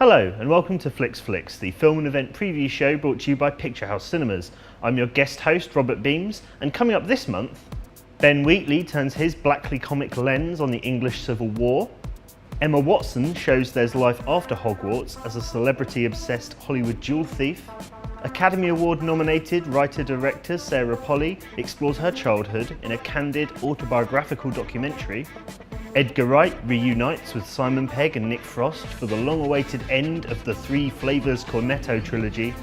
Hello and welcome to Flicks, the film and event preview show brought to you by Picturehouse Cinemas. I'm your guest host, Robert Beams, and coming up this month, Ben Wheatley turns his blackly comic lens on the English Civil War. Emma Watson shows there's life after Hogwarts as a celebrity-obsessed Hollywood jewel thief. Academy Award nominated writer-director Sarah Polley explores her childhood in a candid autobiographical documentary. Edgar Wright reunites with Simon Pegg and Nick Frost for the long-awaited end of the Three Flavours Cornetto trilogy.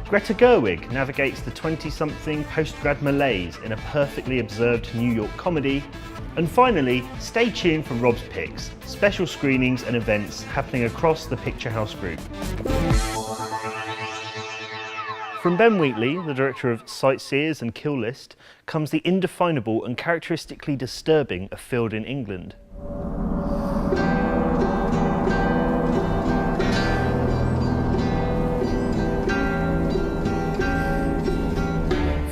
Greta Gerwig navigates the 20-something post-grad malaise in a perfectly observed New York comedy. And finally, stay tuned for Rob's Pics, special screenings and events happening across the Picturehouse group. From Ben Wheatley, the director of Sightseers and Kill List, comes the indefinable and characteristically disturbing A Field in England.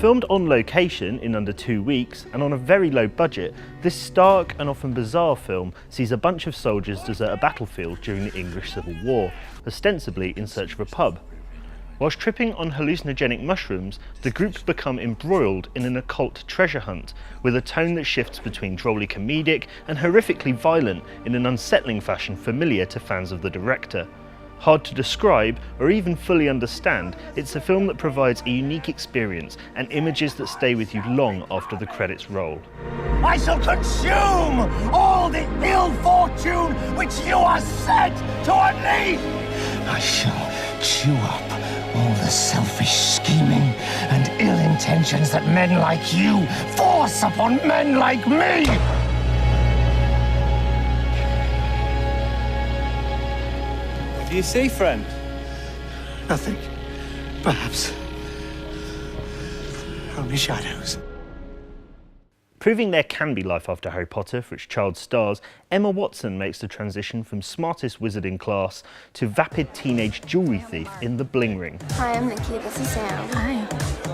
Filmed on location in under 2 weeks and on a very low budget, this stark and often bizarre film sees a bunch of soldiers desert a battlefield during the English Civil War, ostensibly in search of a pub. Whilst tripping on hallucinogenic mushrooms, the group become embroiled in an occult treasure hunt, with a tone that shifts between drolly comedic and horrifically violent in an unsettling fashion familiar to fans of the director. Hard to describe or even fully understand, it's a film that provides a unique experience and images that stay with you long after the credits roll. I shall consume all the ill fortune which you are set to unleash! I shall chew up all the selfish scheming and ill intentions that men like you force upon men like me! What do you see, friend? Nothing. Perhaps. Only shadows. Proving there can be life after Harry Potter, for which child stars, Emma Watson makes the transition from smartest wizard in class to vapid teenage jewellery thief in The Bling Ring. Hi, I'm Nikki. This is Sam. Hi.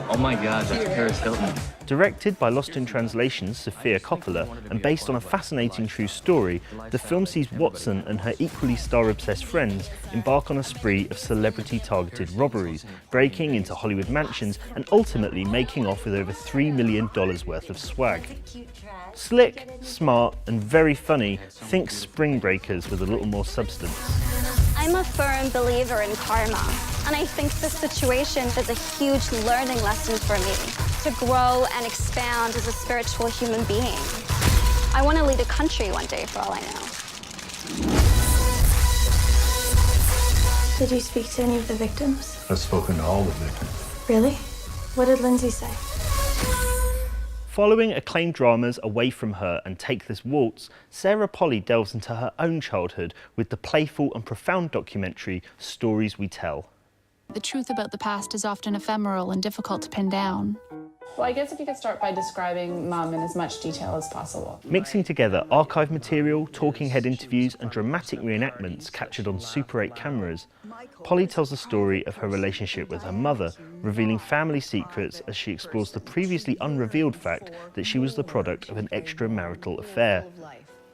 Oh my God, that's Paris Hilton. Directed by Lost in Translation's Sofia Coppola and based on a fascinating true story, the film sees Watson and her equally star-obsessed friends embark on a spree of celebrity-targeted robberies, breaking into Hollywood mansions and ultimately making off with over $3 million worth of swag. Slick, smart and very funny, think Spring Breakers with a little more substance. I'm a firm believer in karma, and I think this situation is a huge learning lesson for me to grow and expand as a spiritual human being. I want to lead a country one day, for all I know. Did you speak to any of the victims? I've spoken to all the victims. Really? What did Lindsay say? Following acclaimed dramas Away From Her and Take This Waltz, Sarah Polley delves into her own childhood with the playful and profound documentary Stories We Tell. The truth about the past is often ephemeral and difficult to pin down. Well, I guess if you could start by describing Mum in as much detail as possible. Mixing together archive material, talking head interviews and dramatic reenactments captured on Super 8 cameras, Polley tells the story of her relationship with her mother, revealing family secrets as she explores the previously unrevealed fact that she was the product of an extramarital affair.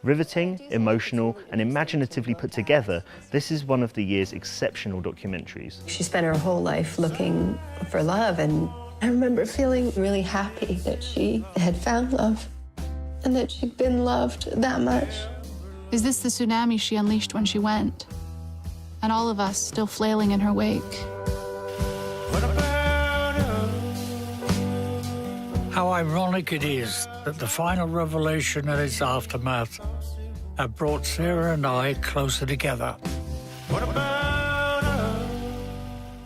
Riveting, emotional and imaginatively put together, this is one of the year's exceptional documentaries. She spent her whole life looking for love, and I remember feeling really happy that she had found love and that she'd been loved that much. Is this the tsunami she unleashed when she went? And all of us still flailing in her wake. How ironic it is that the final revelation and its aftermath have brought Sarah and I closer together.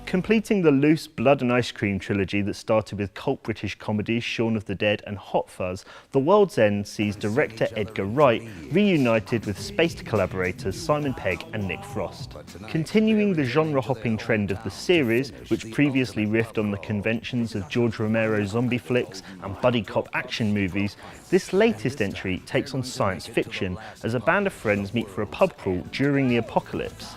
Completing the loose blood and ice cream trilogy that started with cult British comedies Shaun of the Dead and Hot Fuzz, The World's End sees director Edgar Wright reunited with spaced collaborators Simon Pegg and Nick Frost. Continuing the genre-hopping trend of the series, which previously riffed on the conventions of George Romero's zombie flicks and buddy cop action movies, this latest entry takes on science fiction as a band of friends meet for a pub crawl during the apocalypse.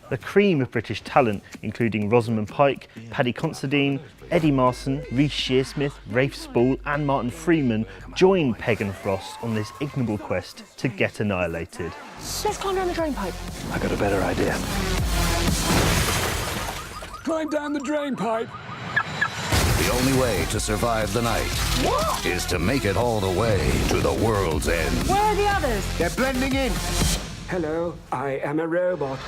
The cream of British talent, including Rosamund Pike, Paddy Considine, Eddie Marsan, Reece Shearsmith, Rafe Spall and Martin Freeman join Peg and Frost on this ignoble quest to get annihilated. Let's climb down the drain pipe. I got a better idea. Climb down the drain pipe. The only way to survive the night is to make it all the way to the world's end. Where are the others? They're blending in. Hello, I am a robot.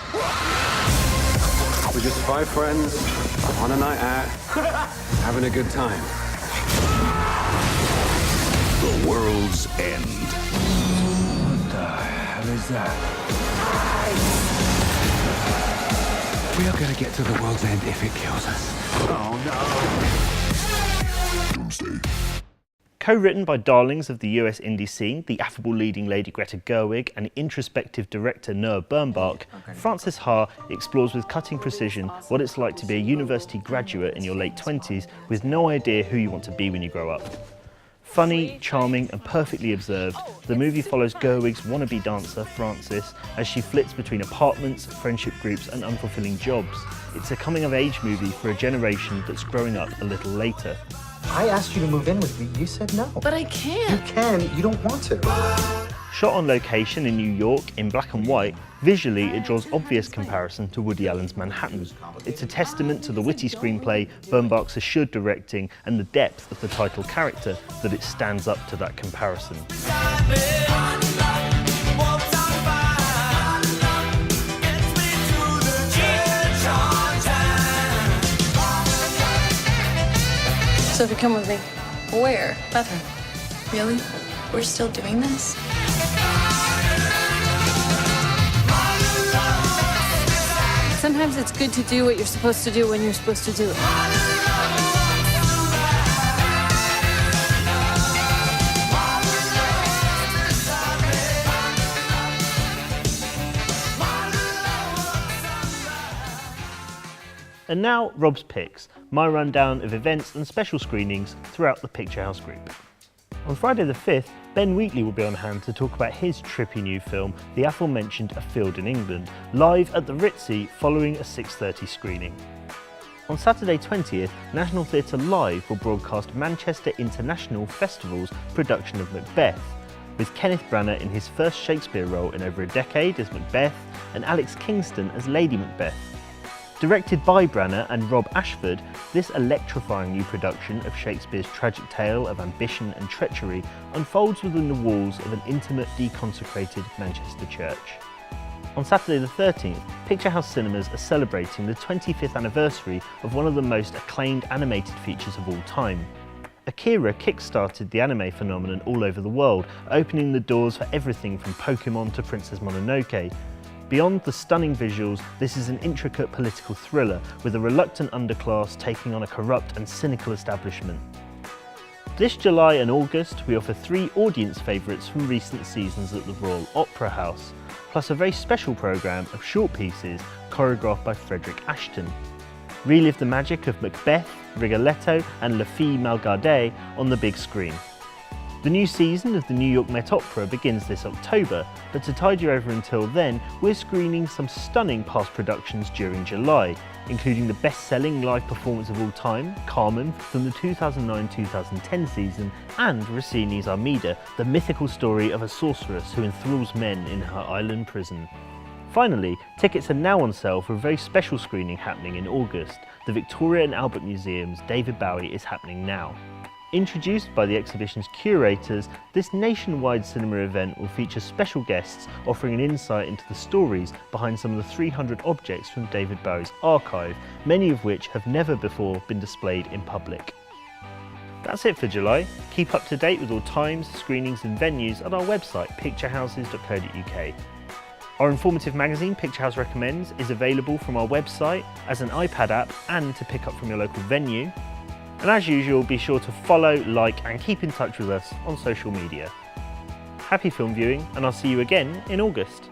We're just 5 friends on a night out, having a good time. The world's end. What the hell is that? We are gonna get to the world's end if it kills us. Oh no. Doomsday. Co-written by darlings of the US indie scene, the affable leading lady Greta Gerwig and introspective director Noah Baumbach, Frances Ha explores with cutting precision what it's like to be a university graduate in your late 20s with no idea who you want to be when you grow up. Funny, charming and perfectly observed, the movie follows Gerwig's wannabe dancer, Frances, as she flits between apartments, friendship groups and unfulfilling jobs. It's a coming-of-age movie for a generation that's growing up a little later. I asked you to move in with me, you said no. But I can't. You can, you don't want to. Shot on location in New York in black and white, visually it draws obvious comparison to Woody Allen's Manhattan. It's a testament to the witty screenplay, Baumbach's assured directing and the depth of the title character that it stands up to that comparison. Sophie, come with me. Where? Bathroom. Really? We're still doing this? Sometimes it's good to do what you're supposed to do when you're supposed to do it. And now, Rob's Pics, my rundown of events and special screenings throughout the Picturehouse group. On Friday the 5th, Ben Wheatley will be on hand to talk about his trippy new film, the aforementioned A Field in England, live at the Ritzy following a 6:30 screening. On Saturday 20th, National Theatre Live will broadcast Manchester International Festival's production of Macbeth, with Kenneth Branagh in his first Shakespeare role in over a decade as Macbeth and Alex Kingston as Lady Macbeth. Directed by Branagh and Rob Ashford, this electrifying new production of Shakespeare's tragic tale of ambition and treachery unfolds within the walls of an intimate, deconsecrated Manchester church. On Saturday the 13th, Picturehouse Cinemas are celebrating the 25th anniversary of one of the most acclaimed animated features of all time. Akira kick-started the anime phenomenon all over the world, opening the doors for everything from Pokemon to Princess Mononoke. Beyond the stunning visuals, this is an intricate political thriller with a reluctant underclass taking on a corrupt and cynical establishment. This July and August, we offer 3 audience favourites from recent seasons at the Royal Opera House, plus a very special programme of short pieces choreographed by Frederick Ashton. Relive the magic of Macbeth, Rigoletto and La Fille Malgarde on the big screen. The new season of the New York Met Opera begins this October, but to tide you over until then, we're screening some stunning past productions during July, including the best-selling live performance of all time, Carmen, from the 2009-2010 season, and Rossini's Armida, the mythical story of a sorceress who enthralls men in her island prison. Finally, tickets are now on sale for a very special screening happening in August. The Victoria and Albert Museum's David Bowie is happening now. Introduced by the exhibition's curators, this nationwide cinema event will feature special guests offering an insight into the stories behind some of the 300 objects from David Bowie's archive, many of which have never before been displayed in public. That's it for July. Keep up to date with all times, screenings and venues at our website picturehouses.co.uk. Our informative magazine, Picturehouse Recommends, is available from our website as an iPad app and to pick up from your local venue. And as usual, be sure to follow, like and keep in touch with us on social media. Happy film viewing, and I'll see you again in August.